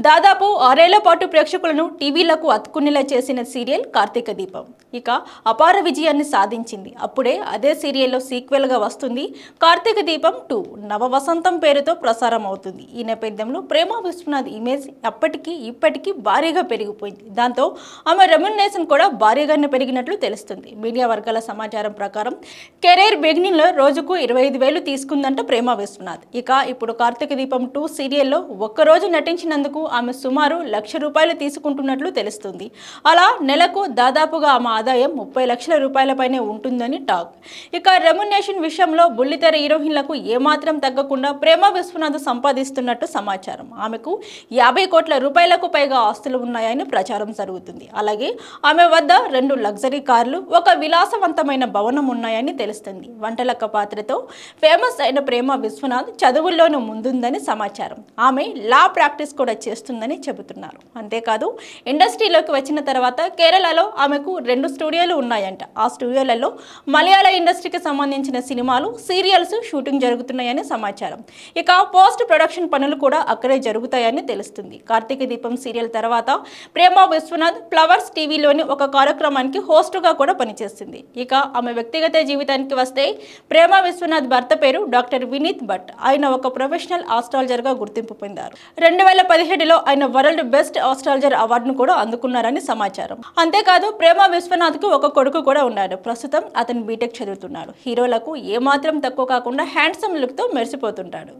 దాదాపు 6 ఏళ్ల పాటు ప్రేక్షకులను టీవీలకు అతుక్కునేలా చేసిన సీరియల్ కార్తీక దీపం ఇక అపార విజయాన్ని సాధించింది. అప్పుడే అదే సీరియల్లో సీక్వెల్గా వస్తుంది కార్తీక దీపం 2 నవ వసంతం పేరుతో ప్రసారం అవుతుంది. ఈ నేపథ్యంలో ప్రేమ విశ్వనాథ్ ఇమేజ్ ఇప్పటికీ భారీగా పెరిగిపోయింది. దాంతో ఆమె రెమ్యునరేషన్ కూడా భారీగానే పెరిగినట్లు తెలుస్తుంది. మీడియా వర్గాల సమాచారం ప్రకారం కెరీర్ బిగినింగ్లో రోజుకు 25,000 తీసుకుందంట ప్రేమ విశ్వనాథ్. ఇక ఇప్పుడు కార్తీక దీపం 2 సీరియల్లో ఒక్కరోజు నటించినందుకు ఆమె సుమారు ₹1,00,000 తీసుకుంటున్నట్లు తెలుస్తుంది. అలా నెలకు దాదాపుగా ఆమె ఆదాయం 30 లక్షల రూపాయలపైనే ఉంటుందని టాక్. ఇక రెమ్యునరేషన్ విషయంలో బుల్లితెర హీరోయిన్లకు ఏమాత్రం తగ్గకుండా ప్రేమ విశ్వనాథ్ సంపాదిస్తున్నట్టు సమాచారం. ఆమెకు 50 కోట్ల రూపాయలకు పైగా ఆస్తులు ఉన్నాయని ప్రచారం జరుగుతుంది. అలాగే ఆమె వద్ద 2 లగ్జరీ కార్లు, ఒక విలాసవంతమైన భవనం ఉన్నాయని తెలుస్తుంది. వంటలక్క పాత్రతో ఫేమస్ అయిన ప్రేమ విశ్వనాథ్ చదువుల్లోనూ ముందుందని సమాచారం. ఆమె లా ప్రాక్టీస్ కూడా చేస్తుందని చెబుతున్నారు. అంతేకాదు ఇండస్ట్రీలోకి వచ్చిన తర్వాత కేరళలో ఆమెకు 2 స్టూడియోలు ఉన్నాయంట. ఆ స్టూడియోలలో మలయాళ ఇండస్ట్రీకి సంబంధించిన సినిమాలు, సీరియల్స్ షూటింగ్ జరుగుతున్నాయని సమాచారం. ఇక పోస్ట్ ప్రొడక్షన్ పనులు కూడా అక్కడే జరుగుతాయని తెలుస్తుంది. కార్తీక దీపం సీరియల్ తర్వాత ప్రేమ విశ్వనాథ్ ఫ్లవర్స్ టీవీలోని ఒక కార్యక్రమానికి హోస్టుగా కూడా పనిచేస్తుంది. ఇక ఆమె వ్యక్తిగత జీవితానికి వస్తే ప్రేమ విశ్వనాథ్ భర్త పేరు డాక్టర్ వినీత్ భట్. ఆయన ఒక ప్రొఫెషనల్ ఆస్ట్రాలజర్గా గుర్తింపు పొందారు. 2017లో ఆయన వరల్డ్ బెస్ట్ ఆస్ట్రాలజర్ అవార్డును కూడా అందుకున్నారని సమాచారం. అంతేకాదు ప్రేమ విశ్వనాథ్ కు ఒక కొడుకు కూడా ఉన్నాడు. ప్రస్తుతం అతను బీటెక్ చదువుతున్నాడు. హీరోలకు ఏమాత్రం తక్కువ కాకుండా హ్యాండ్సమ్ లుక్ తో మెరిసిపోతుంటాడు.